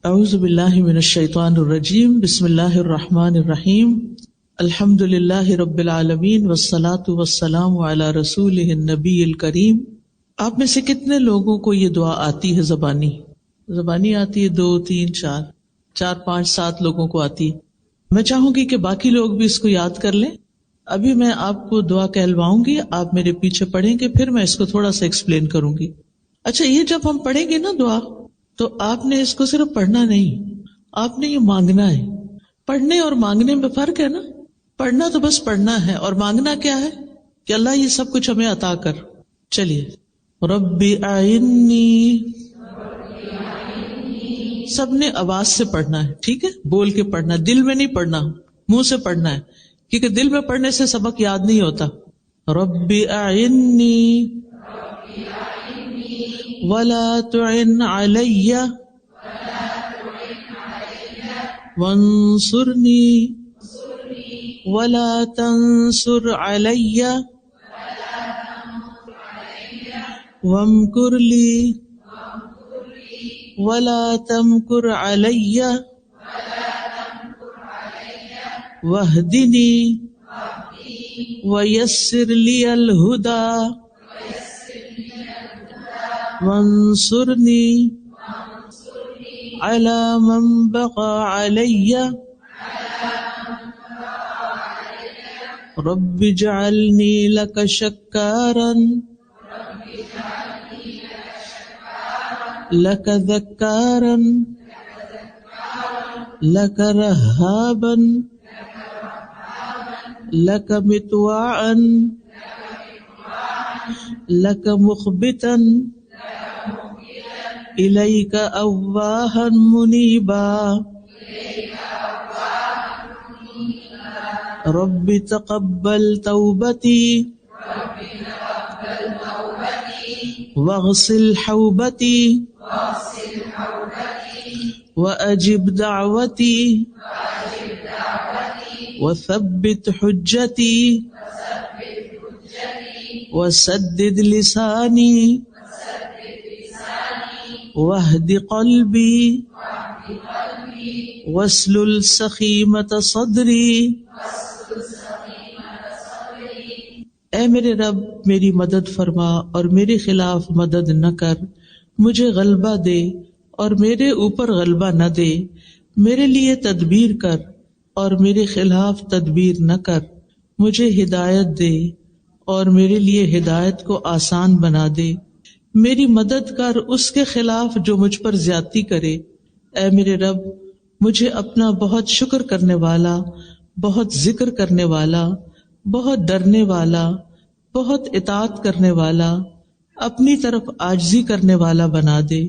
اعوذ باللہ من الشیطان الرجیم بسم اللہ الرحمن الرحیم الحمد للہ رب العالمین والصلاة والسلام علی رسولہ النبی الکریم۔ آپ میں سے کتنے لوگوں کو یہ دعا آتی ہے؟ زبانی آتی ہے؟ 2 3 4 5 7 لوگوں کو آتی ہے۔ میں چاہوں گی کہ باقی لوگ بھی اس کو یاد کر لیں۔ ابھی میں آپ کو دعا کہلواؤں گی، آپ میرے پیچھے پڑھیں گے، پھر میں اس کو تھوڑا سا ایکسپلین کروں گی۔ اچھا، یہ جب ہم پڑھیں گے نا دعا، تو آپ نے اس کو صرف پڑھنا نہیں، آپ نے یہ مانگنا ہے۔ پڑھنے اور مانگنے میں فرق ہے نا۔ پڑھنا تو بس پڑھنا ہے، اور مانگنا کیا ہے کہ اللہ یہ سب کچھ ہمیں عطا کر۔ چلیے، ربی اعنی، سب نے آواز سے پڑھنا ہے، ٹھیک ہے؟ بول کے پڑھنا، دل میں نہیں پڑھنا، منہ سے پڑھنا ہے، کیونکہ دل میں پڑھنے سے سبق یاد نہیں ہوتا۔ ربی اعنی ولا تعن علی وانصرنی ولا تنصر علی وامکر لی ولا تمکر علی واہدنی ویسر لی الہدی وانصرنی علی من بغی علی رب اجعلنی لک شکارا لک ذکارا لک رہابا لک مطواعا لک مخبتا الیک اواہا منیبا رب تقبل توبتی واغسل حوبتی واجب دعوتی وثبت حجتی وسدد لسانی واہد قلبی واسلل سخیمۃ صدری۔ اے میرے رب، میری مدد فرما اور میرے خلاف مدد نہ کر، مجھے غلبہ دے اور میرے اوپر غلبہ نہ دے، میرے لیے تدبیر کر اور میرے خلاف تدبیر نہ کر، مجھے ہدایت دے اور میرے لیے ہدایت کو آسان بنا دے، میری مدد کر اس کے خلاف جو مجھ پر زیادتی کرے۔ اے میرے رب، مجھے اپنا بہت شکر کرنے والا، بہت ذکر کرنے والا، بہت ڈرنے والا، بہت اطاعت کرنے والا، اپنی طرف عاجزی کرنے والا بنا دے،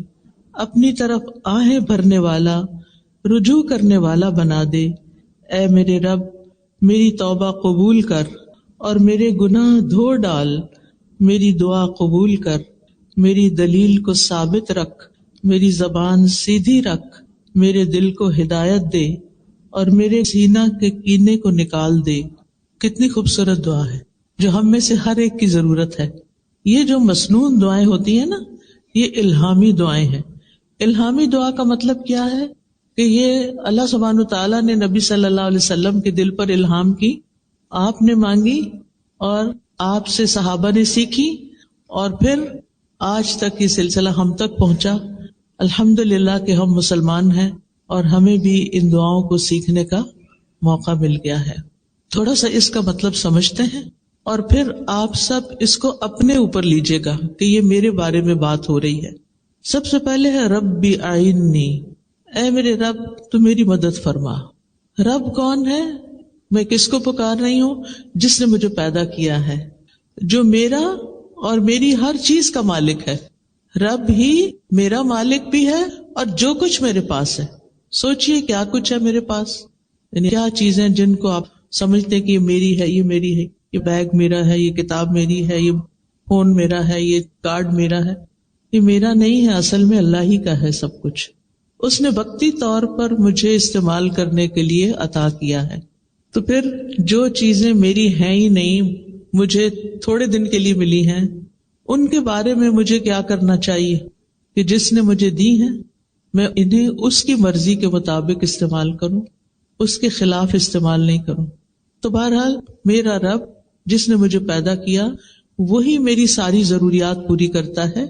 اپنی طرف آہیں بھرنے والا، رجوع کرنے والا بنا دے۔ اے میرے رب، میری توبہ قبول کر اور میرے گناہ دھو ڈال، میری دعا قبول کر، میری دلیل کو ثابت رکھ، میری زبان سیدھی رکھ، میرے دل کو ہدایت دے اور میرے سینہ کے کینے کو نکال دے۔ کتنی خوبصورت دعا ہے جو ہم میں سے ہر ایک کی ضرورت ہے۔ یہ جو مسنون دعائیں ہوتی ہیں نا، یہ الہامی دعائیں ہیں۔ الہامی دعا کا مطلب کیا ہے کہ یہ اللہ سبحانہ وتعالیٰ نے نبی صلی اللہ علیہ وسلم کے دل پر الہام کی، آپ نے مانگی اور آپ سے صحابہ نے سیکھی، اور پھر آج تک یہ سلسلہ ہم تک پہنچا۔ الحمدللہ کہ ہم مسلمان ہیں اور ہمیں بھی ان دعاؤں کو سیکھنے کا موقع مل گیا ہے۔ تھوڑا سا اس کا مطلب سمجھتے ہیں، اور پھر آپ سب اس کو اپنے اوپر لیجئے گا کہ یہ میرے بارے میں بات ہو رہی ہے۔ سب سے پہلے ہے ربی اعنی، اے میرے رب تو میری مدد فرما۔ رب کون ہے؟ میں کس کو پکار رہی ہوں؟ جس نے مجھے پیدا کیا ہے، جو میرا اور میری ہر چیز کا مالک ہے۔ رب ہی میرا مالک بھی ہے اور جو کچھ میرے پاس ہے۔ سوچئے کیا کچھ ہے میرے پاس، یعنی کیا چیزیں جن کو آپ سمجھتے کہ یہ میری ہے، یہ میری ہے، یہ بیگ میرا ہے، یہ کتاب میری ہے، یہ فون میرا ہے، یہ کارڈ میرا ہے۔ یہ میرا نہیں ہے، اصل میں اللہ ہی کا ہے سب کچھ۔ اس نے وقتی طور پر مجھے استعمال کرنے کے لیے عطا کیا ہے۔ تو پھر جو چیزیں میری ہیں ہی نہیں، مجھے تھوڑے دن کے لیے ملی ہیں، ان کے بارے میں مجھے کیا کرنا چاہیے کہ جس نے مجھے دی ہیں میں انہیں اس کی مرضی کے مطابق استعمال کروں، اس کے خلاف استعمال نہیں کروں۔ تو بہرحال میرا رب جس نے مجھے پیدا کیا وہی میری ساری ضروریات پوری کرتا ہے۔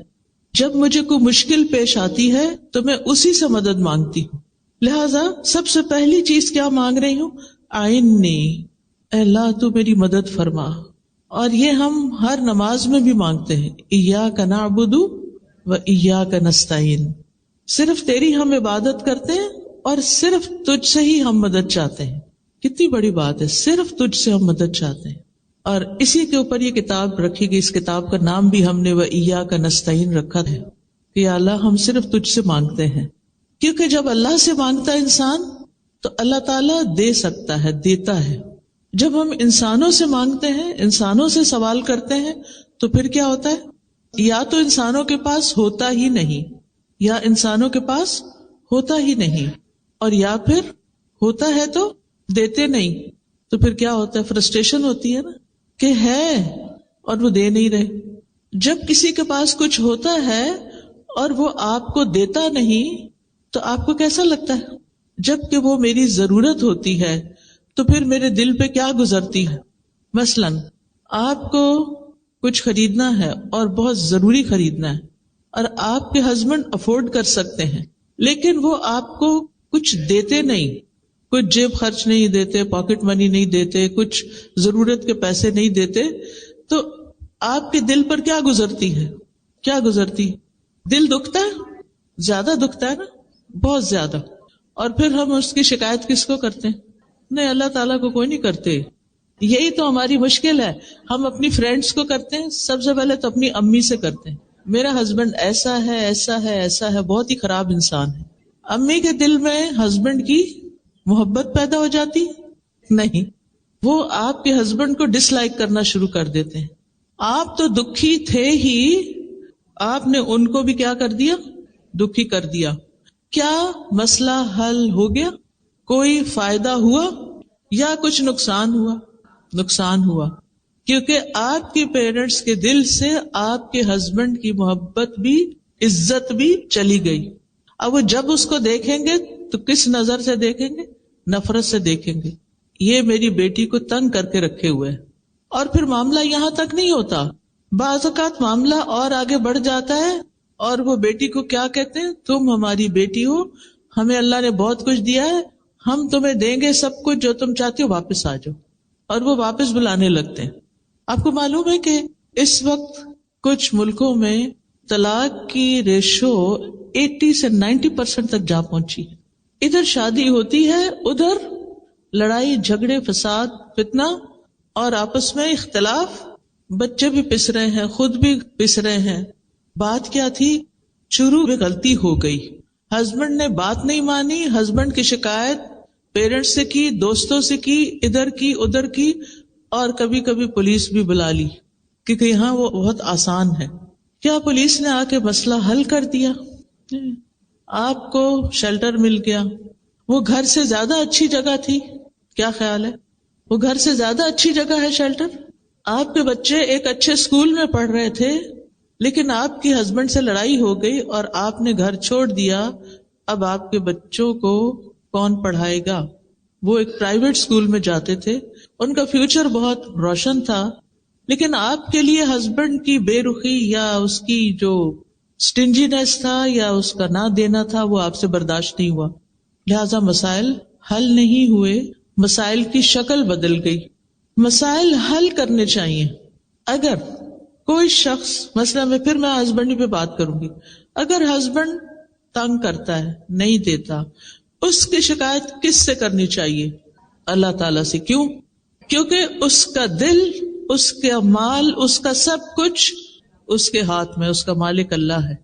جب مجھے کوئی مشکل پیش آتی ہے تو میں اسی سے مدد مانگتی ہوں، لہذا سب سے پہلی چیز کیا مانگ رہی ہوں؟ اعِنِّی، اے اللہ تو میری مدد فرما۔ اور یہ ہم ہر نماز میں بھی مانگتے ہیں، ایاک نعبد و ایاک نستعین، صرف تیری ہم عبادت کرتے ہیں اور صرف تجھ سے ہی ہم مدد چاہتے ہیں۔ کتنی بڑی بات ہے، صرف تجھ سے ہم مدد چاہتے ہیں۔ اور اسی کے اوپر یہ کتاب رکھی گئی، اس کتاب کا نام بھی ہم نے وَإِيَّاكَ نَسْتَعِينُ رکھا ہے کہ یا اللہ ہم صرف تجھ سے مانگتے ہیں، کیونکہ جب اللہ سے مانگتا ہے انسان تو اللہ تعالیٰ دے سکتا ہے، دیتا ہے۔ جب ہم انسانوں سے مانگتے ہیں، انسانوں سے سوال کرتے ہیں تو پھر کیا ہوتا ہے؟ یا تو انسانوں کے پاس ہوتا ہی نہیں، یا انسانوں کے پاس ہوتا ہی نہیں، اور یا پھر ہوتا ہے تو دیتے نہیں، تو پھر کیا ہوتا ہے؟ فرسٹریشن ہوتی ہے نا کہ ہے اور وہ دے نہیں رہے۔ جب کسی کے پاس کچھ ہوتا ہے اور وہ آپ کو دیتا نہیں تو آپ کو کیسا لگتا ہے؟ جب کہ وہ میری ضرورت ہوتی ہے تو پھر میرے دل پہ کیا گزرتی ہے؟ مثلاً آپ کو کچھ خریدنا ہے اور بہت ضروری خریدنا ہے، اور آپ کے ہسبینڈ افورڈ کر سکتے ہیں لیکن وہ آپ کو کچھ دیتے نہیں، کچھ جیب خرچ نہیں دیتے، پاکٹ منی نہیں دیتے، کچھ ضرورت کے پیسے نہیں دیتے، تو آپ کے دل پر کیا گزرتی ہے؟ کیا گزرتی؟ دل دکھتا ہے، زیادہ دکھتا ہے نا، بہت زیادہ۔ اور پھر ہم اس کی شکایت کس کو کرتے ہیں؟ نہیں، اللہ تعالیٰ کو کوئی نہیں کرتے۔ یہی تو ہماری مشکل ہے، ہم اپنی فرینڈز کو کرتے ہیں، سب سے پہلے تو اپنی امی سے کرتے ہیں، میرا ہسبینڈ ایسا ہے ایسا ہے ایسا ہے، بہت ہی خراب انسان ہے۔ امی کے دل میں ہسبینڈ کی محبت پیدا ہو جاتی؟ نہیں، وہ آپ کے ہسبینڈ کو ڈس لائک کرنا شروع کر دیتے ہیں۔ آپ تو دکھی تھے ہی، آپ نے ان کو بھی کیا کر دیا؟ دکھی کر دیا۔ کیا مسئلہ حل ہو گیا؟ کوئی فائدہ ہوا یا کچھ نقصان ہوا؟ نقصان ہوا، کیونکہ آپ کے پیرنٹس کے دل سے آپ کے ہسبینڈ کی محبت بھی عزت بھی چلی گئی۔ اب وہ جب اس کو دیکھیں گے تو کس نظر سے دیکھیں گے؟ نفرت سے دیکھیں گے، یہ میری بیٹی کو تنگ کر کے رکھے ہوئے ہے۔ اور پھر معاملہ یہاں تک نہیں ہوتا، بعض اوقات معاملہ اور آگے بڑھ جاتا ہے، اور وہ بیٹی کو کیا کہتے ہیں؟ تم ہماری بیٹی ہو، ہمیں اللہ نے بہت کچھ دیا ہے، ہم تمہیں دیں گے سب کچھ، جو تم چاہتے ہو واپس آ جاؤ، اور وہ واپس بلانے لگتے ہیں۔ آپ کو معلوم ہے کہ اس وقت کچھ ملکوں میں طلاق کی ریشو 80 سے 90% تک جا پہنچی ہے۔ ادھر شادی ہوتی ہے، ادھر لڑائی جھگڑے فساد فتنہ اور آپس میں اختلاف، بچے بھی پس رہے ہیں، خود بھی پس رہے ہیں۔ بات کیا تھی؟ شروع میں غلطی ہو گئی، ہسبینڈ نے بات نہیں مانی، ہسبینڈ کی شکایت پیرنٹس سے کی، دوستوں سے کی، ادھر کی ادھر کی، اور کبھی کبھی پولیس بھی بلا لی، کیونکہ یہاں وہ بہت آسان ہے۔ کیا پولیس نے آ کے مسئلہ حل کر دیا؟ آپ کو شیلٹر مل گیا، وہ گھر سے زیادہ اچھی جگہ تھی، کیا خیال ہے؟ وہ گھر سے زیادہ اچھی جگہ ہے شیلٹر۔ آپ کے بچے ایک اچھے اسکول میں پڑھ رہے تھے، لیکن آپ کی ہسبینڈ سے لڑائی ہو گئی اور آپ نے گھر چھوڑ دیا، اب آپ کے بچوں کو کون پڑھائے گا؟ وہ ایک پرائیویٹ اسکول میں جاتے تھے، ان کا فیوچر بہت روشن تھا، لیکن آپ کے لیے ہسبینڈ کی بے رخی یا اس کی جو سٹنجینس تھا یا اس کا نہ دینا تھا وہ آپ سے برداشت نہیں ہوا، لہذا مسائل حل نہیں ہوئے، مسائل کی شکل بدل گئی۔ مسائل حل کرنے چاہیے۔ اگر کوئی شخص، مثلا میں ہسبینڈ پہ بات کروں گی، اگر ہسبینڈ تنگ کرتا ہے، نہیں دیتا، اس کی شکایت کس سے کرنی چاہیے؟ اللہ تعالیٰ سے۔ کیوں؟ کیونکہ اس کا دل، اس کا مال، اس کا سب کچھ اس کے ہاتھ میں، اس کا مالک اللہ ہے۔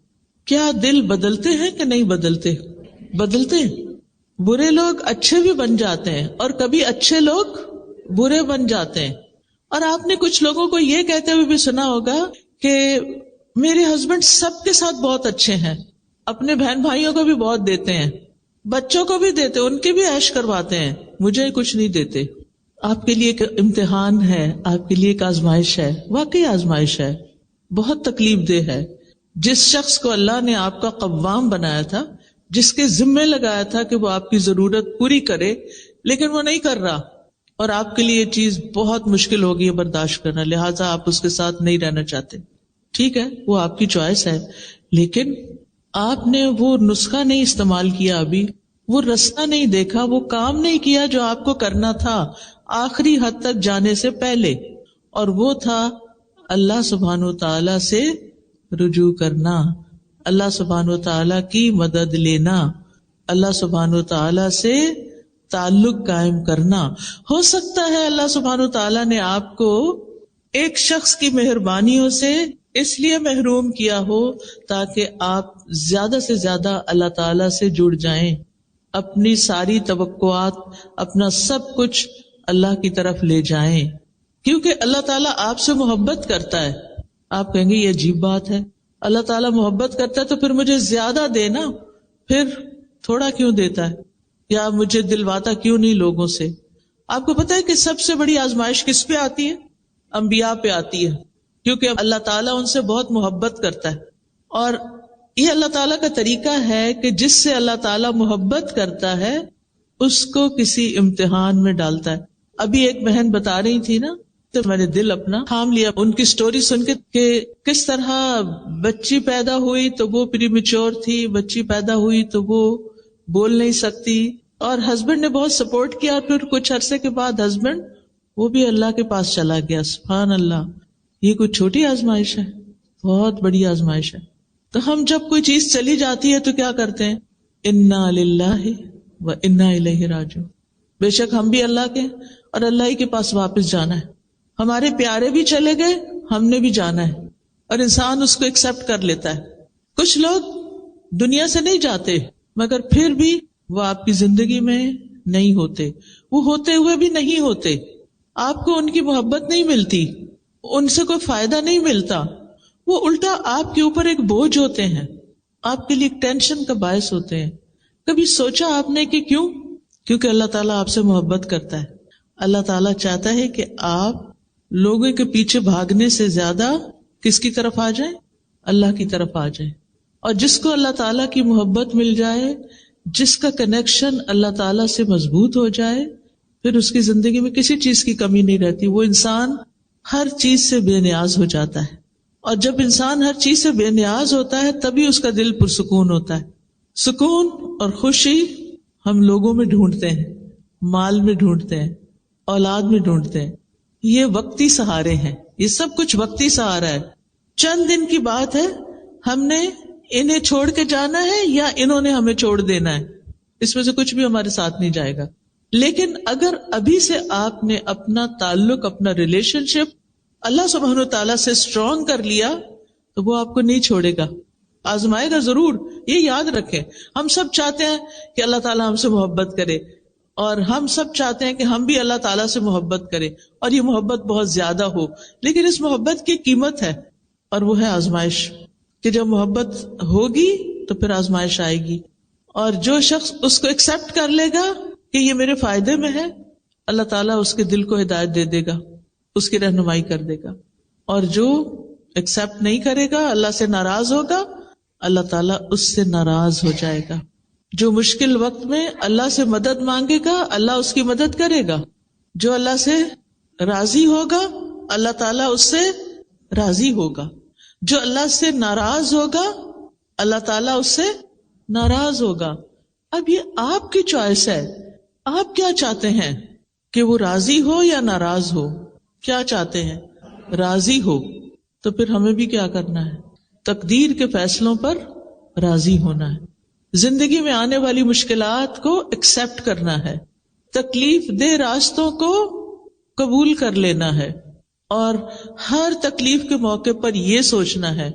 کیا دل بدلتے ہیں کہ نہیں بدلتے؟ بدلتے ہیں۔ برے لوگ اچھے بھی بن جاتے ہیں اور کبھی اچھے لوگ برے بن جاتے ہیں۔ اور آپ نے کچھ لوگوں کو یہ کہتے ہوئے بھی سنا ہوگا کہ میرے ہسبینڈ سب کے ساتھ بہت اچھے ہیں، اپنے بہن بھائیوں کو بھی بہت دیتے ہیں، بچوں کو بھی دیتے، ان کی بھی عیش کرواتے ہیں، مجھے کچھ نہیں دیتے۔ آپ کے لیے ایک امتحان ہے، آپ کے لیے ایک آزمائش ہے، واقعی آزمائش ہے، بہت تکلیف دہ ہے۔ جس شخص کو اللہ نے آپ کا قوام بنایا تھا، جس کے ذمے لگایا تھا کہ وہ آپ کی ضرورت پوری کرے، لیکن وہ نہیں کر رہا، اور آپ کے لیے یہ چیز بہت مشکل ہوگی ہے برداشت کرنا، لہٰذا آپ اس کے ساتھ نہیں رہنا چاہتے. ٹھیک ہے، وہ آپ کی چوائس ہے، لیکن آپ نے وہ نسخہ نہیں استعمال کیا، ابھی وہ رستہ نہیں دیکھا، وہ کام نہیں کیا جو آپ کو کرنا تھا آخری حد تک جانے سے پہلے، اور وہ تھا اللہ سبحانہ و تعالی سے رجوع کرنا، اللہ سبحانہ و تعالی کی مدد لینا، اللہ سبحانہ و تعالی سے تعلق قائم کرنا. ہو سکتا ہے اللہ سبحانہ و تعالی نے آپ کو ایک شخص کی مہربانیوں سے اس لیے محروم کیا ہو تاکہ آپ زیادہ سے زیادہ اللہ تعالی سے جڑ جائیں، اپنی ساری توقعات، اپنا سب کچھ اللہ کی طرف لے جائیں، کیونکہ اللہ تعالیٰ آپ سے محبت کرتا ہے. آپ کہیں گے یہ عجیب بات ہے، اللہ تعالیٰ محبت کرتا ہے تو پھر مجھے زیادہ دینا، پھر تھوڑا کیوں دیتا ہے، یا مجھے دلواتا کیوں نہیں لوگوں سے. آپ کو پتا ہے کہ سب سے بڑی آزمائش کس پہ آتی ہے؟ انبیاء پہ آتی ہے، کیونکہ اللہ تعالیٰ ان سے بہت محبت کرتا ہے. اور یہ اللہ تعالیٰ کا طریقہ ہے کہ جس سے اللہ تعالیٰ محبت کرتا ہے اس کو کسی امتحان میں ڈالتا ہے. ابھی ایک بہن بتا رہی تھی نا، تو میں نے دل اپنا تھام لیا ان کی سٹوری سن کے کہ کس طرح بچی پیدا ہوئی تو وہ پری میچور تھی، بچی پیدا ہوئی تو وہ بول نہیں سکتی، اور ہسبینڈ نے بہت سپورٹ کیا، اور پھر کچھ عرصے کے بعد ہسبینڈ وہ بھی اللہ کے پاس چلا گیا. سبحان اللہ، یہ کوئی چھوٹی آزمائش ہے، بہت بڑی آزمائش ہے. تو ہم جب کوئی چیز چلی جاتی ہے تو کیا کرتے ہیں؟ انا للہ و انا الیہ راجعون. بے شک ہم بھی اللہ کے اور اللہ ہی کے پاس واپس جانا ہے. ہمارے پیارے بھی چلے گئے، ہم نے بھی جانا ہے، اور انسان اس کو ایکسپٹ کر لیتا ہے. کچھ لوگ دنیا سے نہیں جاتے مگر پھر بھی وہ آپ کی زندگی میں نہیں ہوتے، وہ ہوتے ہوئے بھی نہیں ہوتے. آپ کو ان کی محبت نہیں ملتی، ان سے کوئی فائدہ نہیں ملتا، وہ الٹا آپ کے اوپر ایک بوجھ ہوتے ہیں، آپ کے لیے ایک ٹینشن کا باعث ہوتے ہیں. کبھی سوچا آپ نے کہ کیوں؟ کیونکہ اللہ تعالیٰ آپ سے محبت کرتا ہے. اللہ تعالیٰ چاہتا ہے کہ آپ لوگوں کے پیچھے بھاگنے سے زیادہ کس کی طرف آ جائیں؟ اللہ کی طرف آ جائیں. اور جس کو اللہ تعالیٰ کی محبت مل جائے، جس کا کنیکشن اللہ تعالیٰ سے مضبوط ہو جائے، پھر اس کی زندگی میں کسی چیز کی کمی نہیں رہتی. وہ انسان ہر چیز سے بے نیاز ہو جاتا ہے، اور جب انسان ہر چیز سے بے نیاز ہوتا ہے تبھی اس کا دل پرسکون ہوتا ہے. سکون اور خوشی ہم لوگوں میں ڈھونڈتے ہیں، مال میں ڈھونڈتے ہیں، اولاد میں ڈھونڈتے ہیں. یہ وقتی سہارے ہیں، یہ سب کچھ وقتی سہارا ہے. چند دن کی بات ہے، ہم نے انہیں چھوڑ کے جانا ہے یا انہوں نے ہمیں چھوڑ دینا ہے، اس میں سے کچھ بھی ہمارے ساتھ نہیں جائے گا. لیکن اگر ابھی سے آپ نے اپنا تعلق، اپنا ریلیشن شپ اللہ سبحانہ تعالیٰ سے اسٹرانگ کر لیا تو وہ آپ کو نہیں چھوڑے گا، آزمائے گا ضرور. یہ یاد رکھیں، ہم سب چاہتے ہیں کہ اللہ تعالیٰ ہم سے محبت کرے، اور ہم سب چاہتے ہیں کہ ہم بھی اللہ تعالیٰ سے محبت کریں، اور یہ محبت بہت زیادہ ہو. لیکن اس محبت کی قیمت ہے، اور وہ ہے آزمائش، کہ جب محبت ہوگی تو پھر آزمائش آئے گی. اور جو شخص اس کو ایکسپٹ کر لے گا کہ یہ میرے فائدے میں ہے، اللہ تعالیٰ اس کے دل کو ہدایت دے دے گا، اس کی رہنمائی کر دے گا. اور جو ایکسپٹ نہیں کرے گا، اللہ سے ناراض ہوگا، اللہ تعالیٰ اس سے ناراض ہو جائے گا. جو مشکل وقت میں اللہ سے مدد مانگے گا، اللہ اس کی مدد کرے گا. جو اللہ سے راضی ہوگا، اللہ تعالیٰ اس سے راضی ہوگا. جو اللہ سے ناراض ہوگا، اللہ تعالیٰ اس سے ناراض ہوگا. اب یہ آپ کی چوائس ہے، آپ کیا چاہتے ہیں؟ کہ وہ راضی ہو یا ناراض ہو؟ کیا چاہتے ہیں؟ راضی ہو. تو پھر ہمیں بھی کیا کرنا ہے؟ تقدیر کے فیصلوں پر راضی ہونا ہے. زندگی میں آنے والی مشکلات کو ایکسپٹ کرنا ہے، تکلیف دہ راستوں کو قبول کر لینا ہے، اور ہر تکلیف کے موقع پر یہ سوچنا ہے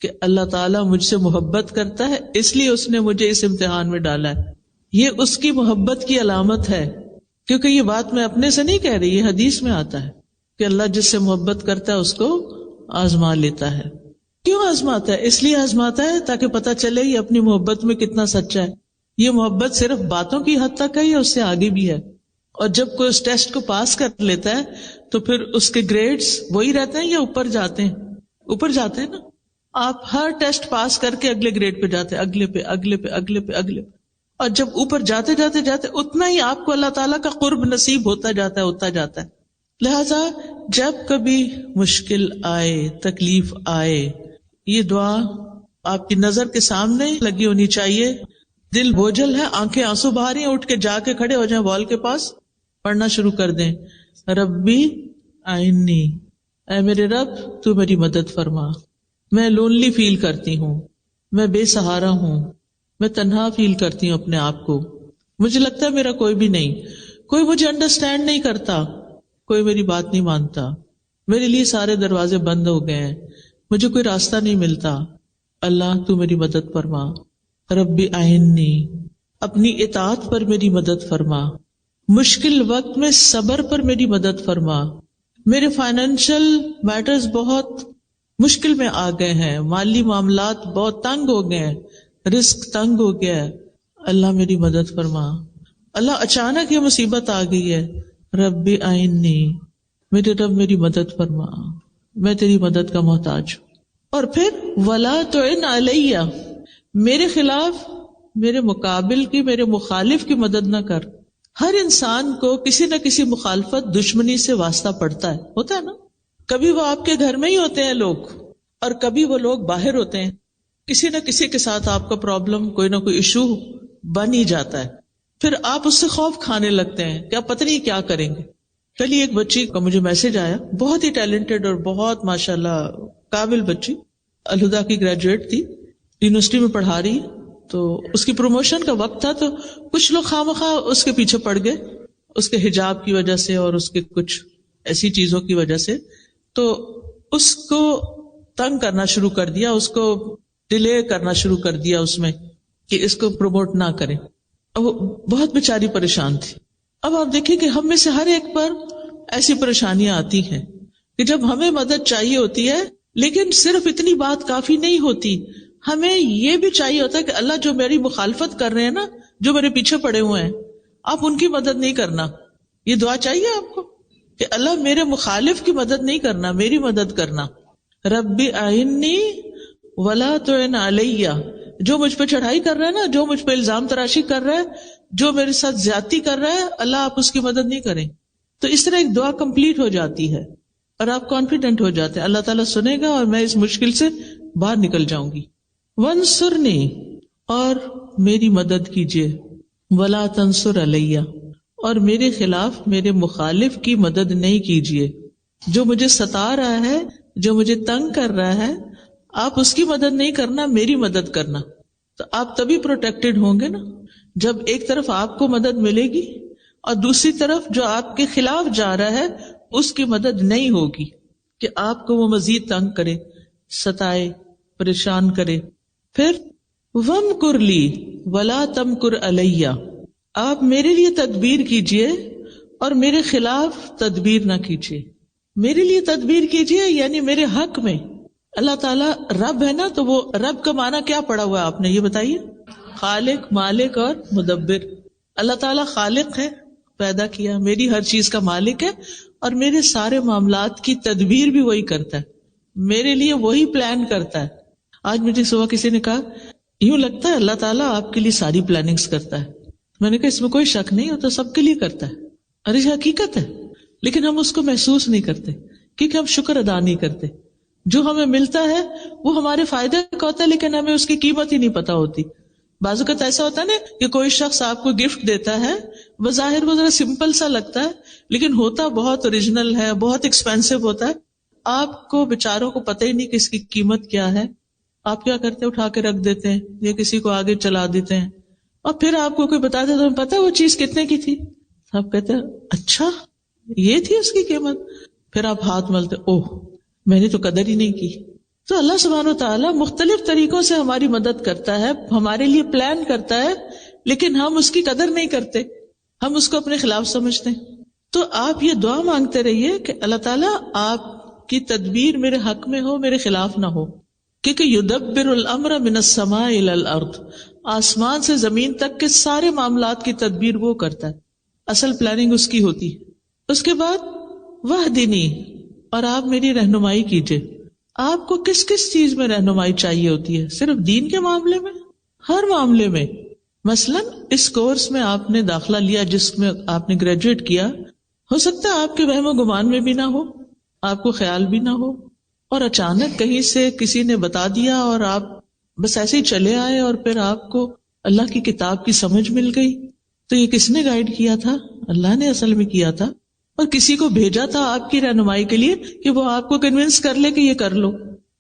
کہ اللہ تعالیٰ مجھ سے محبت کرتا ہے، اس لیے اس نے مجھے اس امتحان میں ڈالا ہے. یہ اس کی محبت کی علامت ہے. کیونکہ یہ بات میں اپنے سے نہیں کہہ رہی، یہ حدیث میں آتا ہے کہ اللہ جس سے محبت کرتا ہے اس کو آزما لیتا ہے. کیوں آزماتا ہے؟ اس لیے آزماتا ہے تاکہ پتہ چلے یہ اپنی محبت میں کتنا سچا ہے. یہ محبت صرف باتوں کی حد تک ہے یا اس سے آگے بھی ہے؟ اور جب کوئی اس ٹیسٹ کو پاس کر لیتا ہے تو پھر اس کے گریڈز وہی رہتے ہیں یا اوپر جاتے ہیں؟ اوپر جاتے ہیں نا. آپ ہر ٹیسٹ پاس کر کے اگلے گریڈ پہ جاتے، اگلے پہ اگلے پہ اگلے پہ اگلے پہ، اور جب اوپر جاتے جاتے جاتے اتنا ہی آپ کو اللہ تعالیٰ کا قرب نصیب ہوتا جاتا ہے، ہوتا جاتا ہے. لہذا جب کبھی مشکل آئے، تکلیف آئے، یہ دعا آپ کی نظر کے سامنے لگی ہونی چاہیے. دل بوجھل ہے، آنکھیں آنسو بہا رہی ہیں، اٹھ کے جا کے کھڑے ہو جائیں وال کے پاس، پڑھنا شروع کر دیں. ربی آئینی، اے میرے رب تو میری مدد فرما، میں لونلی فیل کرتی ہوں، میں بے سہارا ہوں، میں تنہا فیل کرتی ہوں اپنے آپ کو، مجھے لگتا ہے میرا کوئی بھی نہیں، کوئی مجھے انڈرسٹینڈ نہیں کرتا، کوئی میری بات نہیں مانتا، میرے لیے سارے دروازے بند ہو گئے ہیں، مجھے کوئی راستہ نہیں ملتا. اللہ تو میری مدد فرما. ربی آئینی، اپنی اطاعت پر میری مدد فرما، مشکل وقت میں صبر پر میری مدد فرما. میرے فائنینشل میٹرز بہت مشکل میں آ گئے ہیں، مالی معاملات بہت تنگ ہو گئے ہیں، رزق تنگ ہو گیا ہے، اللہ میری مدد فرما. اللہ اچانک یہ مصیبت آ گئی ہے، ربی آئینی، میرے رب میری مدد فرما، میں تیری مدد کا محتاج ہوں. اور پھر ولا تعن علیہ، میرے خلاف، میرے مقابل کی، میرے مخالف کی مدد نہ کر. ہر انسان کو کسی نہ کسی مخالفت، دشمنی سے واسطہ پڑتا ہے، ہوتا ہے نا. کبھی وہ آپ کے گھر میں ہی ہوتے ہیں لوگ، اور کبھی وہ لوگ باہر ہوتے ہیں. کسی نہ کسی کے ساتھ آپ کا پرابلم، کوئی نہ کوئی ایشو بن ہی جاتا ہے. پھر آپ اس سے خوف کھانے لگتے ہیں کہ آپ پتہ نہیں کیا کریں گے. کل ہی ایک بچی کا مجھے میسج آیا، بہت ہی ٹیلنٹڈ اور بہت ماشاءاللہ قابل بچی، الہدا کی گریجویٹ تھی، یونیورسٹی میں پڑھا رہی. تو اس کی پروموشن کا وقت تھا، تو کچھ لوگ خواہ اس کے پیچھے پڑ گئے، اس کے حجاب کی وجہ سے اور اس کے کچھ ایسی چیزوں کی وجہ سے. تو اس کو تنگ کرنا شروع کر دیا، اس کو ڈیلے کرنا شروع کر دیا اس میں کہ اس کو پروموٹ نہ کریں. وہ بہت بیچاری پریشان تھی. اب آپ دیکھیں کہ ہم میں سے ہر ایک پر ایسی پریشانیاں آتی ہیں کہ جب ہمیں مدد چاہیے ہوتی ہے، لیکن صرف اتنی بات کافی نہیں ہوتی، ہمیں یہ بھی چاہیے ہوتا ہے کہ اللہ جو میری مخالفت کر رہے ہیں نا، جو میرے پیچھے پڑے ہوئے ہیں، آپ ان کی مدد نہیں کرنا. یہ دعا چاہیے آپ کو کہ اللہ میرے مخالف کی مدد نہیں کرنا، میری مدد کرنا. ربی آئینی ولا تعن علیہ، جو مجھ پہ چڑھائی کر رہا ہے نا، جو مجھ پہ الزام تراشی کر رہا ہے، جو میرے ساتھ زیادتی کر رہا ہے، اللہ آپ اس کی مدد نہیں کریں. تو اس طرح ایک دعا کمپلیٹ ہو جاتی ہے اور آپ کانفیڈنٹ ہو جاتے ہیں اللہ تعالیٰ سنے گا اور میں اس مشکل سے باہر نکل جاؤں گی. وانصرنی، اور میری مدد کیجیے، ولا تنصر علیہ، اور میرے خلاف، میرے مخالف کی مدد نہیں کیجیے. جو مجھے ستا رہا ہے، جو مجھے تنگ کر رہا ہے، آپ اس کی مدد نہیں کرنا، میری مدد کرنا. تو آپ تبھی پروٹیکٹڈ ہوں گے نا جب ایک طرف آپ کو مدد ملے گی اور دوسری طرف جو آپ کے خلاف جا رہا ہے اس کی مدد نہیں ہوگی کہ آپ کو وہ مزید تنگ کرے، ستائے، پریشان کرے. پھر وَامْكُرْ لِي وَلَا تَمْكُرْ عَلَيَّ، آپ میرے لیے تدبیر کیجئے اور میرے خلاف تدبیر نہ کیجئے. میرے لیے تدبیر کیجئے یعنی میرے حق میں. اللہ تعالیٰ رب ہے نا، تو وہ رب کا معنی کیا پڑا ہوا ہے آپ نے، یہ بتائیے. خالق، مالک اور مدبر. اللہ تعالیٰ خالق ہے، پیدا کیا، میری ہر چیز کا مالک ہے، اور میرے سارے معاملات کی تدبیر بھی وہی کرتا ہے، میرے لیے وہی پلان کرتا ہے. آج مجھے صبح کسی نے کہا یوں لگتا ہے اللہ تعالیٰ آپ کے لیے ساری پلاننگز کرتا ہے. میں نے کہا اس میں کوئی شک نہیں ہوتا، سب کے لیے کرتا ہے. ارے یہ حقیقت ہے، لیکن ہم اس کو محسوس نہیں کرتے کیونکہ ہم شکر ادا نہیں کرتے. جو ہمیں ملتا ہے وہ ہمارے فائدے کا ہوتا ہے، لیکن ہمیں اس کی قیمت ہی نہیں پتا ہوتی. بعض اوقات ایسا ہوتا ہے نا کہ کوئی شخص آپ کو گفٹ دیتا ہے، بظاہر وہ ذرا سمپل سا لگتا ہے لیکن ہوتا بہت اوریجنل ہے، بہت ایکسپینسو ہوتا ہے. آپ کو بیچاروں کو پتہ ہی نہیں کہ اس کی قیمت کیا ہے. آپ کیا کرتے ہیں، اٹھا کے رکھ دیتے ہیں یا کسی کو آگے چلا دیتے ہیں، اور پھر آپ کو کوئی بتا دے تو پتا وہ چیز کتنے کی تھی. آپ کہتے ہیں اچھا یہ تھی اس کی قیمت. پھر آپ ہاتھ ملتے، اوہ میں نے تو قدر ہی نہیں کی. تو اللہ سبحانہ و تعالیٰ مختلف طریقوں سے ہماری مدد کرتا ہے، ہمارے لیے پلان کرتا ہے، لیکن ہم اس کی قدر نہیں کرتے، ہم اس کو اپنے خلاف سمجھتے ہیں. تو آپ یہ دعا مانگتے رہیے کہ اللہ تعالیٰ آپ کی تدبیر میرے حق میں ہو، میرے خلاف نہ ہو. کیونکہ یدبر الامر من السماء الى الارض، آسمان سے زمین تک کے سارے معاملات کی تدبیر وہ کرتا ہے، اصل پلاننگ اس کی ہوتی ہے. اس کے بعد وہدنی، اور آپ میری رہنمائی کیجئے. آپ کو کس کس چیز میں رہنمائی چاہیے ہوتی ہے؟ صرف دین کے معاملے میں؟ ہر معاملے میں. مثلا اس کورس میں آپ نے داخلہ لیا جس میں آپ نے گریجویٹ کیا، ہو سکتا ہے آپ کے وہم و گمان میں بھی نہ ہو، آپ کو خیال بھی نہ ہو، اور اچانک کہیں سے کسی نے بتا دیا اور آپ بس ایسے ہی چلے آئے، اور پھر آپ کو اللہ کی کتاب کی سمجھ مل گئی. تو یہ کس نے گائیڈ کیا تھا؟ اللہ نے اصل میں کیا تھا، اور کسی کو بھیجا تھا آپ کی رہنمائی کے لیے کہ وہ آپ کو کنونس کر لے کہ یہ کر لو.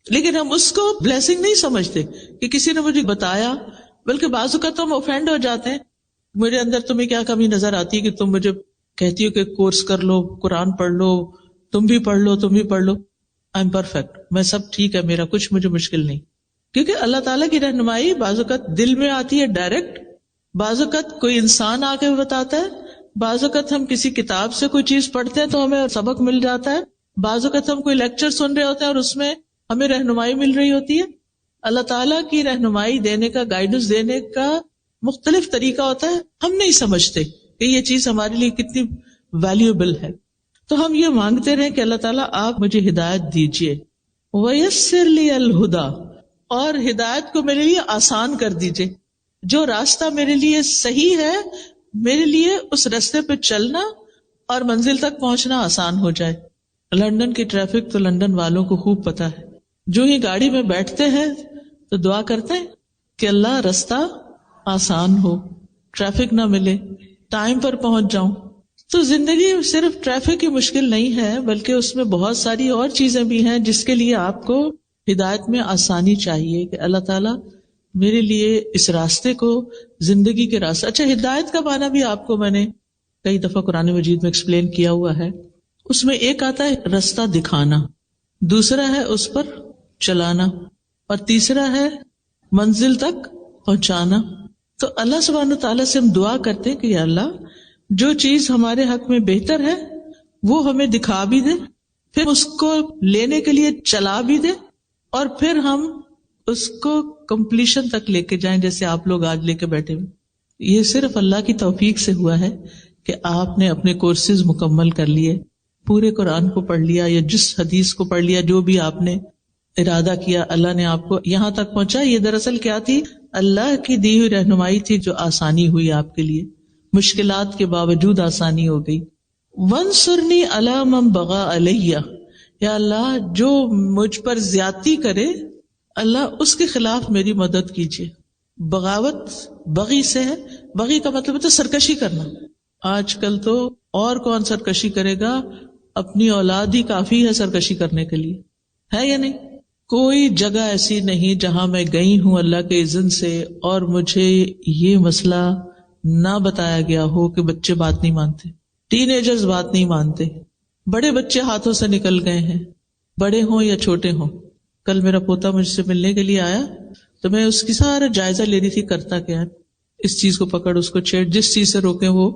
لیکن ہم اس کو بلیسنگ نہیں سمجھتے کہ کسی نے مجھے بتایا، بلکہ بعض اوقات ہم اوفینڈ ہو جاتے ہیں. میرے اندر تمہیں کیا کمی نظر آتی ہے کہ تم مجھے کہتی ہو کہ کورس کر لو، قرآن پڑھ لو، تم بھی پڑھ لو، تم بھی پڑھ لو. آئی ایم پرفیکٹ، میں سب ٹھیک ہے، میرا کچھ مجھے مشکل نہیں. کیونکہ اللہ تعالیٰ کی رہنمائی بعض اوقات دل میں آتی ہے ڈائریکٹ، بعض اوقات کوئی انسان آ کے بتاتا ہے، بعض اوقات ہم کسی کتاب سے کوئی چیز پڑھتے ہیں تو ہمیں سبق مل جاتا ہے، بعض اوقات ہم کوئی لیکچر سن رہے ہوتے ہیں اور اس میں ہمیں رہنمائی مل رہی ہوتی ہے. اللہ تعالیٰ کی رہنمائی دینے کا، گائیڈنس دینے کا مختلف طریقہ ہوتا ہے. ہم نہیں سمجھتے کہ یہ چیز ہمارے لیے کتنی ویلیوبل ہے. تو ہم یہ مانگتے رہے کہ اللہ تعالیٰ آپ مجھے ہدایت دیجیے. وَيَسِّرْ لِي الْهُدَى، اور ہدایت کو میرے لیے آسان کر دیجیے. جو راستہ میرے لیے صحیح ہے، میرے لیے اس راستے پہ چلنا اور منزل تک پہنچنا آسان ہو جائے. لندن کی ٹریفک تو لندن والوں کو خوب پتا ہے. جو ہی گاڑی میں بیٹھتے ہیں تو دعا کرتے ہیں کہ اللہ راستہ آسان ہو، ٹریفک نہ ملے، ٹائم پر پہنچ جاؤں. تو زندگی صرف ٹریفک کی مشکل نہیں ہے، بلکہ اس میں بہت ساری اور چیزیں بھی ہیں جس کے لیے آپ کو ہدایت میں آسانی چاہیے کہ اللہ تعالیٰ میرے لیے اس راستے کو، زندگی کے راستے. اچھا، ہدایت کا معنی بھی آپ کو میں نے کئی دفعہ قرآن مجید میں ایکسپلین کیا ہوا ہے. اس میں ایک آتا ہے راستہ دکھانا، دوسرا ہے اس پر چلانا، اور تیسرا ہے منزل تک پہنچانا. تو اللہ سبحانہ تعالیٰ سے ہم دعا کرتے ہیں کہ یا اللہ جو چیز ہمارے حق میں بہتر ہے وہ ہمیں دکھا بھی دے، پھر اس کو لینے کے لیے چلا بھی دے، اور پھر ہم اس کو کمپلیشن تک لے کے جائیں جیسے آپ لوگ آج لے کے بیٹھے ہوئے. یہ صرف اللہ کی توفیق سے ہوا ہے کہ آپ نے اپنے کورسز مکمل کر لیے، پورے قرآن کو پڑھ لیا یا جس حدیث کو پڑھ لیا، جو بھی آپ نے ارادہ کیا اللہ نے آپ کو یہاں تک پہنچا. یہ دراصل کیا تھی؟ اللہ کی دی ہوئی رہنمائی تھی جو آسانی ہوئی آپ کے لیے، مشکلات کے باوجود آسانی ہو گئی. وانصرنی علی من بغی علیہ، یا اللہ جو مجھ پر زیادتی کرے اللہ اس کے خلاف میری مدد کیجیے. بغاوت بغی سے ہے، بغی کا مطلب ہے سرکشی کرنا. آج کل تو اور کون سرکشی کرے گا، اپنی اولاد ہی کافی ہے سرکشی کرنے کے لیے، ہے یا نہیں؟ کوئی جگہ ایسی نہیں جہاں میں گئی ہوں اللہ کے اذن سے اور مجھے یہ مسئلہ نہ بتایا گیا ہو کہ بچے بات نہیں مانتے، ٹین ایجرز بات نہیں مانتے، بڑے بچے ہاتھوں سے نکل گئے ہیں، بڑے ہوں یا چھوٹے ہوں. کل میرا پوتا مجھ سے ملنے کے لیے آیا تو میں اس کی سارا جائزہ لے رہی تھی، کرتا کیا ہے، اس چیز کو پکڑ، اس کو چھیڑ، جس چیز سے روکیں وہ.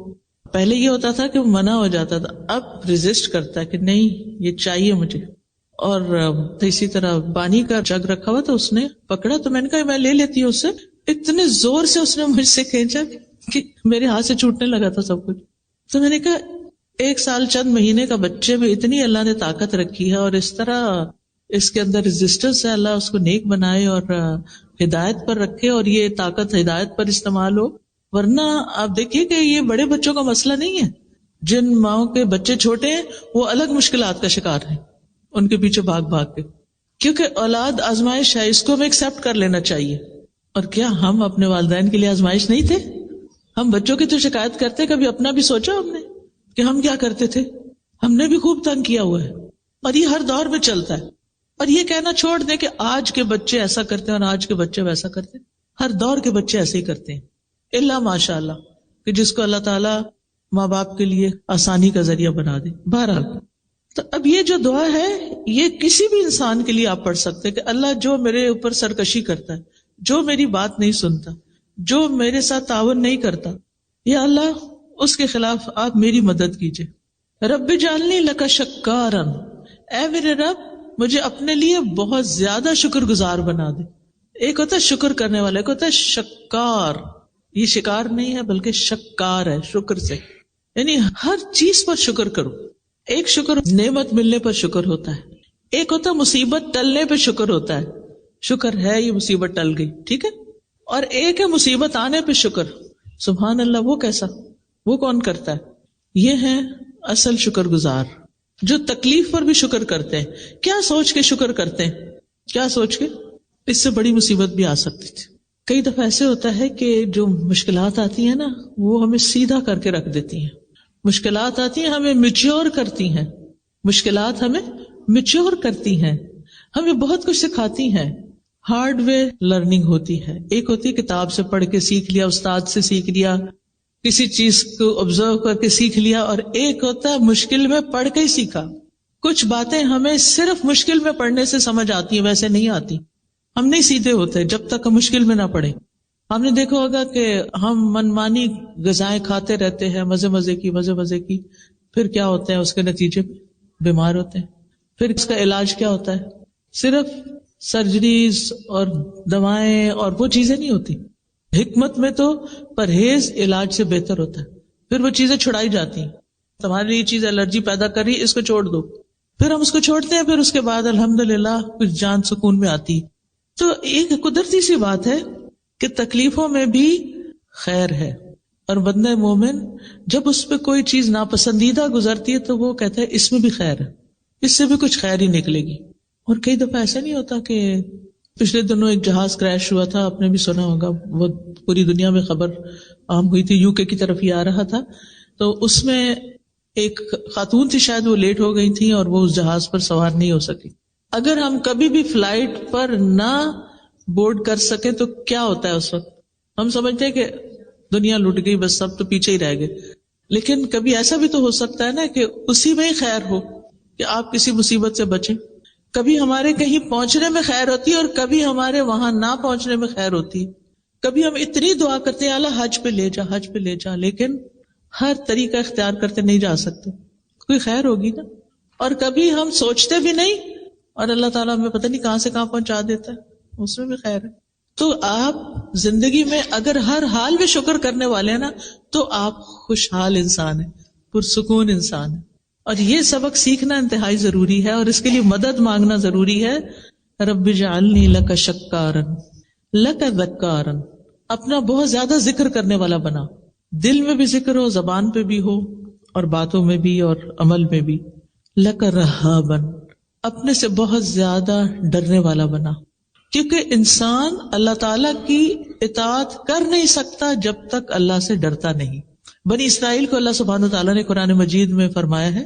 پہلے یہ ہوتا تھا کہ وہ منع ہو جاتا تھا، اب ریزسٹ کرتا ہے کہ نہیں یہ چاہیے مجھے. اور اسی طرح پانی کا جگ رکھا ہوا تو اس نے پکڑا تو میں نے کہا میں لے لیتی ہوں اس سے. اتنے زور سے اس نے مجھ سے کھینچا کہ میرے ہاتھ سے چھوٹنے لگا تھا سب کچھ. تو میں نے کہا 1 سال چند مہینے کا بچے میں اتنی اللہ نے طاقت رکھی ہے اور اس طرح اس کے اندر ریزسٹنس ہے، اللہ اس کو نیک بنائے اور ہدایت پر رکھے اور یہ طاقت ہدایت پر استعمال ہو. ورنہ آپ دیکھیے کہ یہ بڑے بچوں کا مسئلہ نہیں ہے، جن ماؤں کے بچے چھوٹے ہیں وہ الگ مشکلات کا شکار ہیں ان کے پیچھے بھاگ بھاگ کے، کیونکہ اولاد آزمائش ہے، اس کو ہمیں ایکسپٹ کر لینا چاہیے. اور کیا ہم اپنے والدین کے لیے آزمائش نہیں تھے؟ ہم بچوں کی تو شکایت کرتے، کبھی اپنا بھی سوچا ہم نے کہ ہم کیا کرتے تھے؟ ہم نے بھی خوب تنگ کیا ہوا ہے، اور یہ ہر دور میں چلتا ہے. اور یہ کہنا چھوڑ دیں کہ آج کے بچے ایسا کرتے ہیں اور آج کے بچے ویسا کرتے ہیں. ہر دور کے بچے ایسے ہی کرتے ہیں، الا ماشاء اللہ کہ جس کو اللہ تعالیٰ ماں باپ کے لیے آسانی کا ذریعہ بنا دے. بہرحال تو اب یہ جو دعا ہے یہ کسی بھی انسان کے لیے آپ پڑھ سکتے کہ اللہ جو میرے اوپر سرکشی کرتا ہے، جو میری بات نہیں سنتا، جو میرے ساتھ تعاون نہیں کرتا، یا اللہ اس کے خلاف آپ میری مدد کیجئے. رب اجعلنی لک شکارا، اے میرے رب مجھے اپنے لیے بہت زیادہ شکر گزار بنا دے. ایک ہوتا ہے شکر کرنے والا، ایک ہوتا ہے شکار. یہ شکار نہیں ہے بلکہ شکار ہے، شکر سے، یعنی ہر چیز پر شکر کرو. ایک شکر نعمت ملنے پر شکر ہوتا ہے، ایک ہوتا ہے مصیبت ٹلنے پہ شکر ہوتا ہے، شکر ہے یہ مصیبت ٹل گئی، ٹھیک ہے، اور ایک ہے مصیبت آنے پہ شکر. سبحان اللہ، وہ کیسا، وہ کون کرتا ہے؟ یہ ہے اصل شکر گزار، جو تکلیف پر بھی شکر کرتے ہیں. کیا سوچ کے شکر کرتے ہیں؟ کیا سوچ کے؟ اس سے بڑی مصیبت بھی آ سکتی تھی. کئی دفعہ ایسے ہوتا ہے کہ جو مشکلات آتی ہیں نا وہ ہمیں سیدھا کر کے رکھ دیتی ہیں. مشکلات آتی ہیں ہمیں میچور کرتی ہیں، مشکلات ہمیں میچور کرتی ہیں، ہمیں بہت کچھ سکھاتی ہیں. ہارڈ وے لرننگ ہوتی ہے. ایک ہوتی ہے کتاب سے پڑھ کے سیکھ لیا، استاد سے سیکھ لیا، کسی چیز کو آبزرو کر کے سیکھ لیا، اور ایک ہوتا ہے مشکل میں پڑھ کے ہی سیکھا. کچھ باتیں ہمیں صرف مشکل میں پڑھنے سے سمجھ آتی ہیں، ویسے نہیں آتی. ہم نہیں سیدھے ہوتے جب تک ہم مشکل میں نہ پڑھیں. ہم نے دیکھا ہوگا کہ ہم منمانی غذائیں کھاتے رہتے ہیں، مزے کی، پھر کیا ہوتا ہے؟ اس کے نتیجے میں بیمار ہوتے ہیں. پھر اس کا علاج کیا ہوتا ہے؟ صرف سرجریز اور دوائیں اور وہ چیزیں نہیں ہوتی. حکمت میں تو پرہیز علاج سے بہتر ہوتا ہے. پھر وہ چیزیں چھڑائی جاتی ہیں. تمہاری یہ چیز الرجی پیدا کر رہی ہے، اس کو چھوڑ دو. پھر ہم اس کو چھوڑتے ہیں، پھر اس کے بعد الحمدللہ کچھ جان سکون میں آتی. تو ایک قدرتی سی بات ہے کہ تکلیفوں میں بھی خیر ہے، اور بندہ مومن جب اس پہ کوئی چیز ناپسندیدہ گزرتی ہے تو وہ کہتا ہے اس میں بھی خیر ہے، اس سے بھی کچھ خیر ہی نکلے گی. اور کئی دفعہ ایسا نہیں ہوتا کہ پچھلے دنوں ایک جہاز کریش ہوا تھا، آپ نے بھی سنا ہوگا، وہ پوری دنیا میں خبر عام ہوئی تھی، یو کے کی طرف ہی آ رہا تھا. تو اس میں ایک خاتون تھی، شاید وہ لیٹ ہو گئی تھی اور وہ اس جہاز پر سوار نہیں ہو سکی. اگر ہم کبھی بھی فلائٹ پر نہ بورڈ کر سکے تو کیا ہوتا ہے اس وقت؟ ہم سمجھتے ہیں کہ دنیا لٹ گئی، بس سب تو پیچھے ہی رہ گئے. لیکن کبھی ایسا بھی تو ہو سکتا ہے نا کہ اسی میں ہی خیر ہو کہ آپ کسی مصیبت سے بچیں. کبھی ہمارے کہیں پہنچنے میں خیر ہوتی ہے اور کبھی ہمارے وہاں نہ پہنچنے میں خیر ہوتی ہے. کبھی ہم اتنی دعا کرتے ہیں اللہ حج پہ لے جا، حج پہ لے جا، لیکن ہر طریقہ اختیار کرتے نہیں جا سکتے، کوئی خیر ہوگی نا. اور کبھی ہم سوچتے بھی نہیں اور اللہ تعالیٰ ہمیں پتہ نہیں کہاں سے کہاں پہنچا دیتا ہے، اس میں بھی خیر ہے. تو آپ زندگی میں اگر ہر حال میں شکر کرنے والے ہیں نا تو آپ خوشحال انسان ہیں، پرسکون انسان ہیں. اور یہ سبق سیکھنا انتہائی ضروری ہے، اور اس کے لیے مدد مانگنا ضروری ہے. رب اجعلنی لک شکارا لک ذکارا، اپنا بہت زیادہ ذکر کرنے والا بنا، دل میں بھی ذکر ہو، زبان پہ بھی ہو، اور باتوں میں بھی اور عمل میں بھی. لک رہابا، اپنے سے بہت زیادہ ڈرنے والا بنا، کیونکہ انسان اللہ تعالی کی اطاعت کر نہیں سکتا جب تک اللہ سے ڈرتا نہیں. بنی اسرائیل کو اللہ سبحانہ وتعالیٰ نے قرآن مجید میں فرمایا ہے،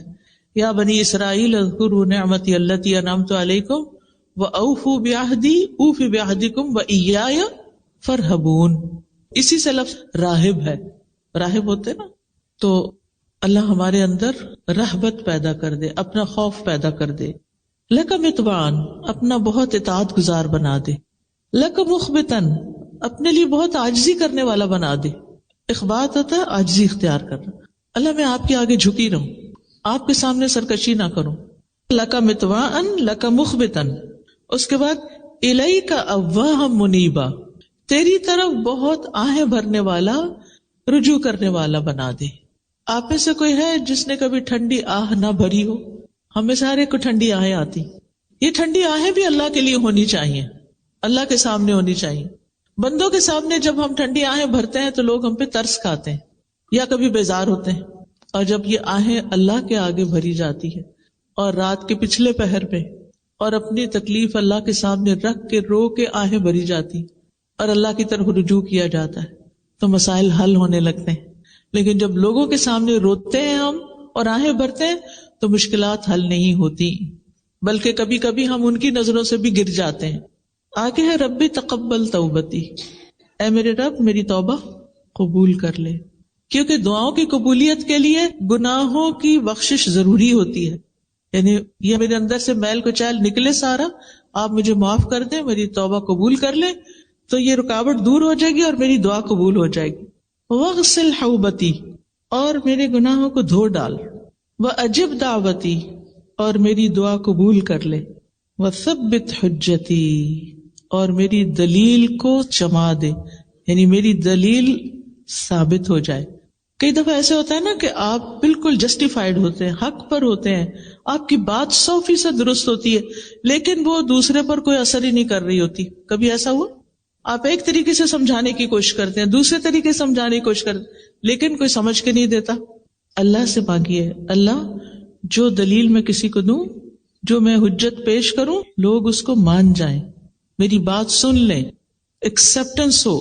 یا بنی اسرائیل اذکروا نعمتی التی انعمت علیکم واوفوا بعہدی اوف بعہدکم وایای فارہبون. اسی سے لفظ راہب ہے، راہب ہوتے نا. تو اللہ ہمارے اندر رہبت پیدا کر دے، اپنا خوف پیدا کر دے. لک متبعن، اپنا بہت اطاعت گزار بنا دے. لک مخبتن، اپنے لیے بہت عاجزی کرنے والا بنا دے. اخبات ہوتا ہے عاجزی اختیار کرنا. اللہ میں آپ کے آگے جھکی رہوں، آپ کے سامنے سرکشی نہ کروں. لک متبعن لک مخبتن. اس کے بعد الیک اواہ منیبا، تیری طرف بہت آہیں بھرنے والا، رجوع کرنے والا بنا دے. آپ میں سے کوئی ہے جس نے کبھی ٹھنڈی آہ نہ بھری ہو؟ ہمیں سارے کو ٹھنڈی آہیں آتی. یہ ٹھنڈی آہیں بھی اللہ کے لیے ہونی چاہیے، اللہ کے سامنے ہونی چاہیے. بندوں کے سامنے جب ہم ٹھنڈی آہیں بھرتے ہیں تو لوگ ہم پہ ترس کھاتے ہیں یا کبھی بیزار ہوتے ہیں. اور جب یہ آہیں اللہ کے آگے بھری جاتی ہے اور رات کے پچھلے پہر میں اور اپنی تکلیف اللہ کے سامنے رکھ کے رو کے آہیں بھری جاتی اور اللہ کی طرف رجوع کیا جاتا ہے تو مسائل حل ہونے لگتے ہیں. لیکن جب لوگوں کے سامنے روتے ہیں ہم اور آہیں بھرتے ہیں تو مشکلات حل نہیں ہوتی، بلکہ کبھی کبھی ہم ان کی نظروں سے بھی گر جاتے ہیں. آگے ہے ربی تقبل توبتی، اے میرے رب میری توبہ قبول کر لے. کیونکہ دعاؤں کی قبولیت کے لیے گناہوں کی بخشش ضروری ہوتی ہے. یعنی یہ میرے اندر سے میل کچیل نکلے سارا، آپ مجھے معاف کر دیں، میری توبہ قبول کر لیں، تو یہ رکاوٹ دور ہو جائے گی اور میری دعا قبول ہو جائے گی. وغسل حوبتی، اور میرے گناہوں کو دھو ڈال. وَأَجِبْ دعوتی، اور میری دعا قبول کر لے. وَثَبِّتْ حجتی، اور میری دلیل کو جما دے، یعنی میری دلیل ثابت ہو جائے. کئی دفعہ ایسے ہوتا ہے نا کہ آپ بالکل جسٹیفائڈ ہوتے ہیں، حق پر ہوتے ہیں، آپ کی بات 100% درست ہوتی ہے، لیکن وہ دوسرے پر کوئی اثر ہی نہیں کر رہی ہوتی. کبھی ایسا ہوا؟ آپ ایک طریقے سے سمجھانے کی کوشش کرتے ہیں، دوسرے طریقے سے سمجھانے کی کوشش کرتے ہیں، لیکن کوئی سمجھ کے نہیں دیتا. اللہ سے مانگیے، اللہ جو دلیل میں کسی کو دوں، جو میں حجت پیش کروں، لوگ اس کو مان جائیں، میری بات سن لیں، ایکسپٹنس ہو.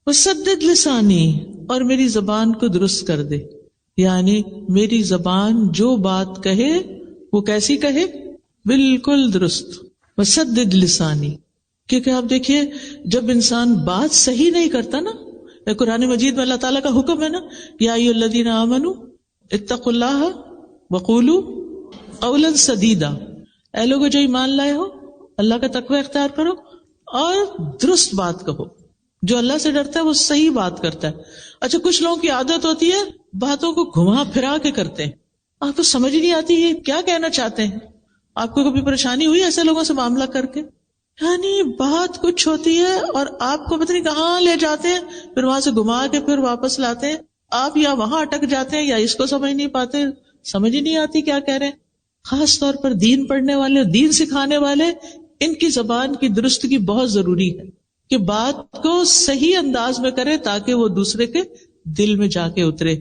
وسدد لسانی، اور میری زبان کو درست کر دے، یعنی میری زبان جو بات کہے وہ کیسی کہے؟ بالکل درست. وسدد لسانی، کیونکہ آپ دیکھیے جب انسان بات صحیح نہیں کرتا نا، قرآن مجید میں اللہ تعالیٰ کا حکم ہے نا، یا ایھا الذین آمنوا اتقوا اللہ وقولوا قولا سدیدا، اے لوگو جو ایمان لائے ہو اللہ کا تقوی اختیار کرو اور درست بات کہو. جو اللہ سے ڈرتا ہے وہ صحیح بات کرتا ہے. اچھا، کچھ لوگوں کی عادت ہوتی ہے باتوں کو گھما پھرا کے کرتے ہیں، آپ کو سمجھ نہیں آتی یہ کیا کہنا چاہتے ہیں. آپ کو کبھی پریشانی ہوئی ایسے لوگوں سے معاملہ کر کے؟ یعنی بات کچھ ہوتی ہے اور آپ کو پتہ نہیں کہاں لے جاتے ہیں، پھر وہاں سے گھما کے پھر واپس لاتے ہیں. آپ یا وہاں اٹک جاتے ہیں یا اس کو سمجھ نہیں پاتے، سمجھ ہی نہیں آتی کیا کہہ رہے ہیں. خاص طور پر دین پڑھنے والے، دین سکھانے والے، ان کی زبان کی درستگی بہت ضروری ہے کہ بات کو صحیح انداز میں کرے تاکہ وہ دوسرے کے دل میں جا کے اترے.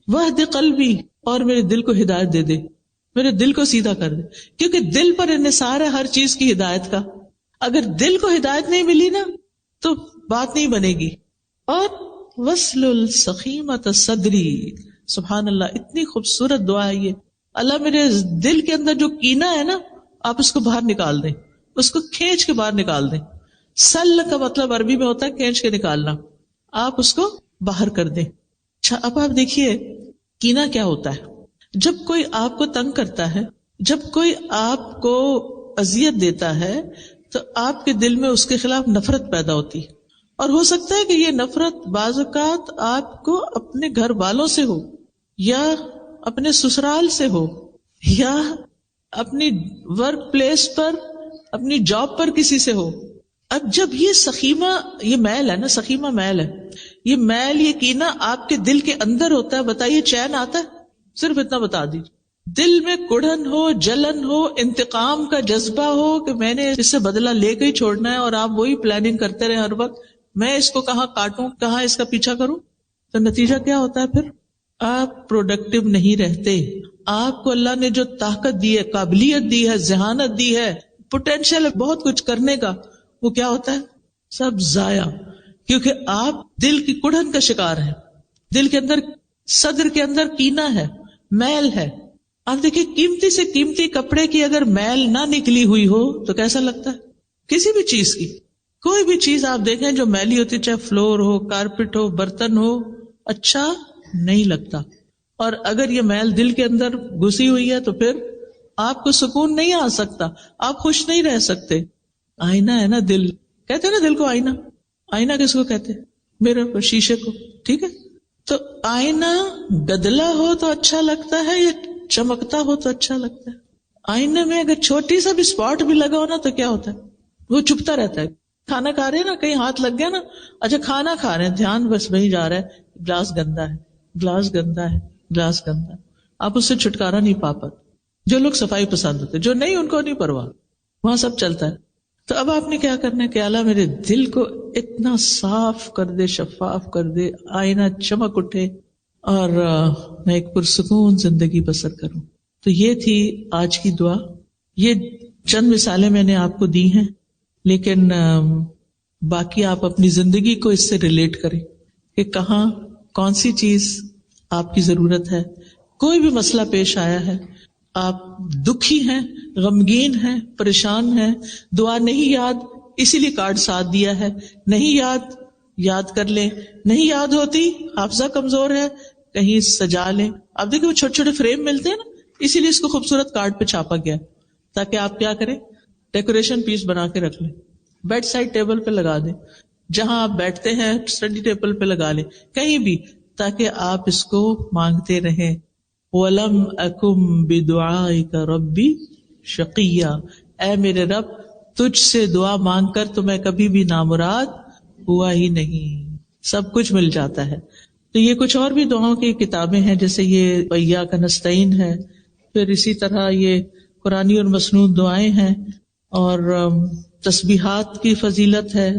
وہد قلبی، اور میرے دل کو ہدایت دے دے، میرے دل کو سیدھا کر دے، کیونکہ دل پر انحصار ہے ہر چیز کی ہدایت کا. اگر دل کو ہدایت نہیں ملی نا تو بات نہیں بنے گی. اور وصل سخیمۃ صدری، سبحان اللہ، اتنی خوبصورت دعا ہے یہ. اللہ میرے دل کے اندر جو کینہ ہے نا، آپ اس کو باہر نکال دیں، اس کو کھینچ کے باہر نکال دیں. سل کا مطلب عربی میں ہوتا ہے کھینچ کے نکالنا، آپ اس کو باہر کر دیں. اچھا، اب آپ دیکھیے کینہ کیا ہوتا ہے. جب کوئی آپ کو تنگ کرتا ہے، جب کوئی آپ کو اذیت دیتا ہے تو آپ کے دل میں اس کے خلاف نفرت پیدا ہوتی ہے. اور ہو سکتا ہے کہ یہ نفرت بعض اوقات آپ کو اپنے گھر والوں سے ہو، یا اپنے سسرال سے ہو، یا اپنی ورک پلیس پر، اپنی جاب پر کسی سے ہو. اب جب یہ سخیمہ، یہ میل ہے نا، سخیمہ میل ہے، یہ میل، یہ کینہ آپ کے دل کے اندر ہوتا ہے، بتائیے چین آتا ہے؟ صرف اتنا بتا دیجیے. دل میں کڑھن ہو، جلن ہو، انتقام کا جذبہ ہو کہ میں نے اس سے بدلہ لے کے ہی چھوڑنا ہے، اور آپ وہی پلاننگ کرتے رہے ہر وقت، میں اس کو کہاں کاٹوں، کہاں اس کا پیچھا کروں، تو نتیجہ کیا ہوتا ہے؟ پھر آپ پروڈکٹیو نہیں رہتے. آپ کو اللہ نے جو طاقت دی ہے، قابلیت دی ہے، ذہانت دی ہے، پوٹینشیل بہت کچھ کرنے کا، وہ کیا ہوتا ہے؟ سب ضائع. کیونکہ آپ دل کی کڑھن کا شکار ہیں، دل کے اندر، صدر کے اندر کینہ ہے، میل ہے. آپ دیکھیں قیمتی سے قیمتی کپڑے کی اگر میل نہ نکلی ہوئی ہو تو کیسا لگتا ہے؟ کسی بھی چیز کی، کوئی بھی چیز آپ دیکھیں جو میلی ہوتی، چاہے فلور ہو، کارپٹ ہو، برتن ہو، اچھا نہیں لگتا. اور اگر یہ میل دل کے اندر گھسی ہوئی ہے تو پھر آپ کو سکون نہیں آ سکتا، آپ خوش نہیں رہ سکتے. آئینہ ہے نا دل، کہتے ہیں نا دل کو آئینہ. آئینہ کس کو کہتے ہیں؟ میرے شیشے کو، ٹھیک ہے. تو آئینہ گدلا ہو تو اچھا لگتا ہے یا چمکتا ہو تو اچھا لگتا ہے؟ آئینے میں اگر چھوٹی سا بھی اسپاٹ بھی لگا ہو نا تو کیا ہوتا ہے؟ وہ چپتا رہتا ہے. کھانا کھا رہے ہیں نا، کہیں ہاتھ لگ گیا نا، اچھا کھانا کھا رہے ہیں، دھیان بس وہیں جا رہا ہے، گلاس گندا ہے، گلاس گندا ہے، گلاس گندا ہے، آپ اس سے چھٹکارا نہیں پا پاتے. جو لوگ صفائی پسند ہوتے، جو نہیں ان کو نہیں پرواہ، وہاں سب چلتا ہے. تو اب آپ نے کیا کرنا ہے کہ اللہ میرے دل کو اتنا صاف کر دے، شفاف کر دے، آئینہ چمک اٹھے اور میں ایک پرسکون زندگی بسر کروں. تو یہ تھی آج کی دعا. یہ چند مثالیں میں نے آپ کو دی ہیں، لیکن باقی آپ اپنی زندگی کو اس سے ریلیٹ کریں کہ کہاں کون سی چیز آپ کی ضرورت ہے. کوئی بھی مسئلہ پیش آیا ہے، آپ دکھی ہیں، غمگین ہیں، پریشان ہیں، دعا نہیں یاد، اسی لیے کارڈ ساتھ دیا ہے، نہیں یاد، یاد کر لیں، نہیں یاد ہوتی، حافظہ کمزور ہے، کہیں سجا لیں. آپ دیکھیں وہ چھوٹے چھوٹے فریم ملتے ہیں نا، اسی لیے اس کو خوبصورت کارڈ پہ چھاپا گیا تاکہ آپ کیا کریں، ڈیکوریشن پیس بنا کے رکھ لیں، بیڈ سائڈ ٹیبل پہ لگا دیں، جہاں آپ بیٹھتے ہیں اسٹڈی ٹیبل پہ لگا لیں، کہیں بھی، تاکہ آپ اس کو مانگتے رہیں. وَلَمْ أَكُمْ بِدُعَائِكَ رَبِّ شَقِيًّا، اے میرے رب تجھ سے دعا مانگ کر تو میں کبھی بھی نامراد ہوا ہی نہیں. سب کچھ مل جاتا ہے. تو یہ کچھ اور بھی دعاؤں کی کتابیں ہیں، جیسے یہ ایاک نستعین ہے، پھر اسی طرح یہ قرآنی اور مسنون دعائیں ہیں، اور تسبیحات کی فضیلت ہے،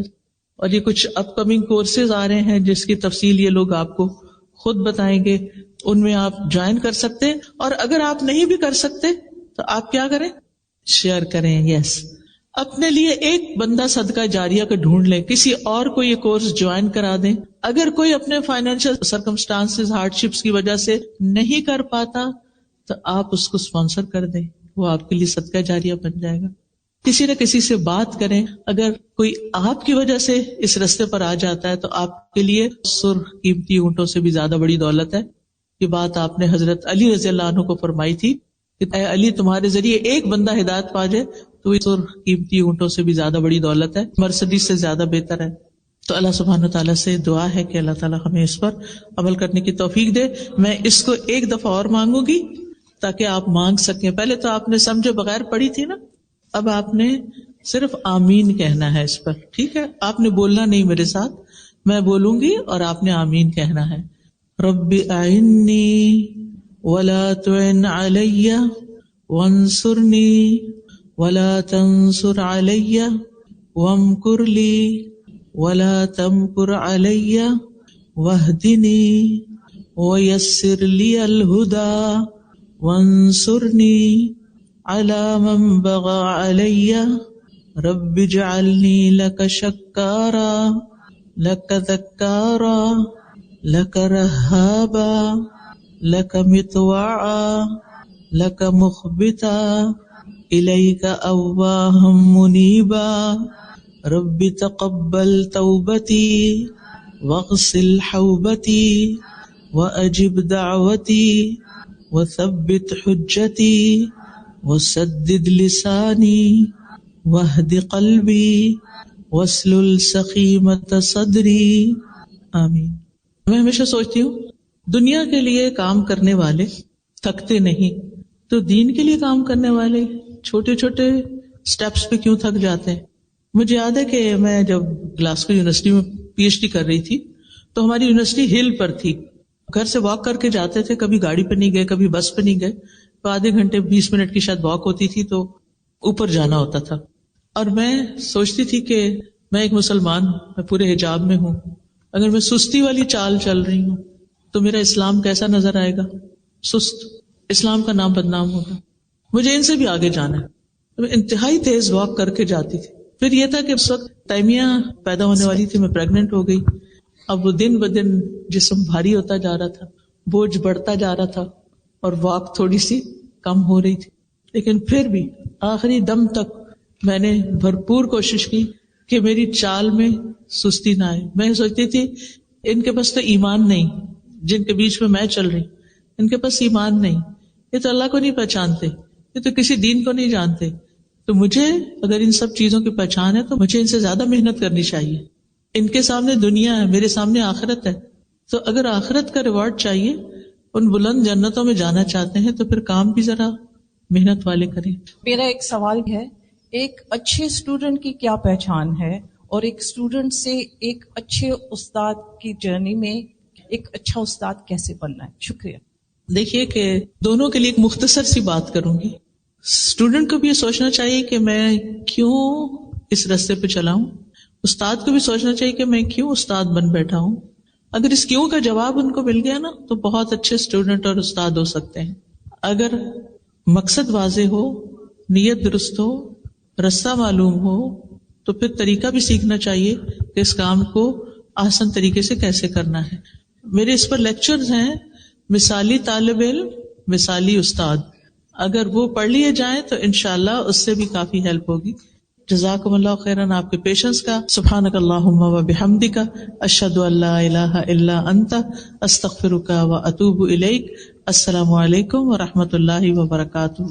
اور یہ کچھ اپ کمنگ کورسز آ رہے ہیں جس کی تفصیل یہ لوگ آپ کو خود بتائیں گے، ان میں آپ جوائن کر سکتے ہیں۔ اور اگر آپ نہیں بھی کر سکتے تو آپ کیا کریں، شیئر کریں۔ یس، اپنے لیے ایک بندہ صدقہ جاریہ کا ڈھونڈ لیں، کسی اور کو یہ کورس جوائن کرا دیں۔ اگر کوئی اپنے فائنینشیل سرکمسٹانسز، ہارڈ شپس کی وجہ سے نہیں کر پاتا تو آپ اس کو اسپانسر کر دیں، وہ آپ کے لیے صدقہ جاریہ بن جائے گا۔ کسی نہ کسی سے بات کریں، اگر کوئی آپ کی وجہ سے اس رستے پر آ جاتا ہے تو آپ کے لیے سرخ قیمتی اونٹوں سے بھی زیادہ بڑی دولت ہے۔ یہ بات آپ نے حضرت علی رضی اللہ عنہ کو فرمائی تھی کہ اے علی، تمہارے ذریعے ایک بندہ ہدایت پا جائے تو یہ سرخ قیمتی اونٹوں سے بھی زیادہ بڑی دولت ہے، مرسڈیز سے زیادہ بہتر ہے۔ تو اللہ سبحانہ تعالیٰ سے دعا ہے کہ اللہ تعالیٰ ہمیں اس پر عمل کرنے کی توفیق دے۔ میں اس کو ایک دفعہ اور مانگوں گی تاکہ آپ مانگ سکیں۔ پہلے تو آپ نے سمجھے بغیر پڑھی تھی نا، اب آپ نے صرف آمین کہنا ہے اس پر، ٹھیک ہے؟ آپ نے بولنا نہیں میرے ساتھ، میں بولوں گی اور آپ نے آمین کہنا ہے۔ رب اعنی ولا تعن علی وانصرنی ولا تنصر علی وامکر لی ولا تمکر علی واہدنی ویسر لی الہدی وانصرنی علی من بغى علی رب اجعلنی لک شکارا لک ذکارا لک رہابا لک مطواعا لک مخبتا الیک اواہا منیبا رب تقبل توبتی واغسل حوبتی واجب دعوتی وثبت حجتی وسدد لسانی واہد قلبی واسلل سخیمۃ صدری، آمین۔ میں ہمیشہ سوچتی ہوں دنیا کے لیے کام کرنے والے تھکتے نہیں، تو دین کے لیے کام کرنے والے چھوٹے چھوٹے سٹیپس پہ کیوں تھک جاتے ہیں؟ مجھے یاد ہے کہ میں جب گلاسکو یونیورسٹی میں پی ایچ ڈی کر رہی تھی تو ہماری یونیورسٹی ہل پر تھی، گھر سے واک کر کے جاتے تھے، کبھی گاڑی پہ نہیں گئے، کبھی بس پہ نہیں گئے، تو آدھے گھنٹے 20 منٹ کی شاید واک ہوتی تھی تو اوپر جانا ہوتا تھا۔ اور میں سوچتی تھی کہ میں ایک مسلمان ہوں، میں پورے حجاب میں ہوں، اگر میں سستی والی چال چل رہی ہوں تو میرا اسلام کیسا نظر آئے گا؟ سست، اسلام کا نام بدنام ہوگا۔ مجھے ان سے بھی آگے جانا ہے، تو میں انتہائی تیز واک کر کے جاتی تھی۔ پھر یہ تھا کہ اس وقت تیمیہ پیدا ہونے والی تھی، میں پریگننٹ ہو گئی۔ اب وہ دن بدن جسم بھاری ہوتا جا رہا تھا، بوجھ بڑھتا جا رہا تھا، اور واک تھوڑی سی کم ہو رہی تھی، لیکن پھر بھی آخری دم تک میں نے بھرپور کوشش کی کہ میری چال میں سستی نہ آئے۔ میں سوچتی تھی ان کے پاس تو ایمان نہیں، جن کے بیچ میں میں چل رہی، ان کے پاس ایمان نہیں، یہ تو اللہ کو نہیں پہچانتے، یہ تو کسی دین کو نہیں جانتے، تو مجھے اگر ان سب چیزوں کی پہچان ہے تو مجھے ان سے زیادہ محنت کرنی چاہیے۔ ان کے سامنے دنیا ہے، میرے سامنے آخرت ہے، تو اگر آخرت کا ریوارڈ چاہیے، ان بلند جنتوں میں جانا چاہتے ہیں تو پھر کام بھی ذرا محنت والے کریں۔ میرا ایک سوال ہے، ایک اچھے اسٹوڈنٹ کی کیا پہچان ہے، اور ایک اسٹوڈنٹ سے ایک اچھے استاد کی جرنی میں ایک اچھا استاد کیسے بننا ہے؟ شکریہ۔ دیکھیے کہ دونوں کے لیے ایک مختصر سی بات کروں گی۔ اسٹوڈنٹ کو بھی یہ سوچنا چاہیے کہ میں کیوں اس راستے پہ چلا ہوں، استاد کو بھی سوچنا چاہیے کہ میں کیوں استاد بن بیٹھا ہوں۔ اگر اس کیوں کا جواب ان کو مل گیا نا تو بہت اچھے اسٹوڈنٹ اور استاد ہو سکتے ہیں۔ اگر مقصد واضح ہو، نیت درست ہو، رستہ معلوم ہو، تو پھر طریقہ بھی سیکھنا چاہیے کہ اس کام کو آسان طریقے سے کیسے کرنا ہے۔ میرے اس پر لیکچرز ہیں، مثالی طالب علم، مثالی استاد، اگر وہ پڑھ لیے جائیں تو انشاءاللہ اس سے بھی کافی ہیلپ ہوگی۔ جزاکم اللہ خیراً آپ کے پیشنس کا۔ سبحانک اللہم و بحمدک، اشہد ان لا الہ الا انت، استغفرک و اتوب الیک۔ السلام علیکم و رحمۃ اللہ وبرکاتہ۔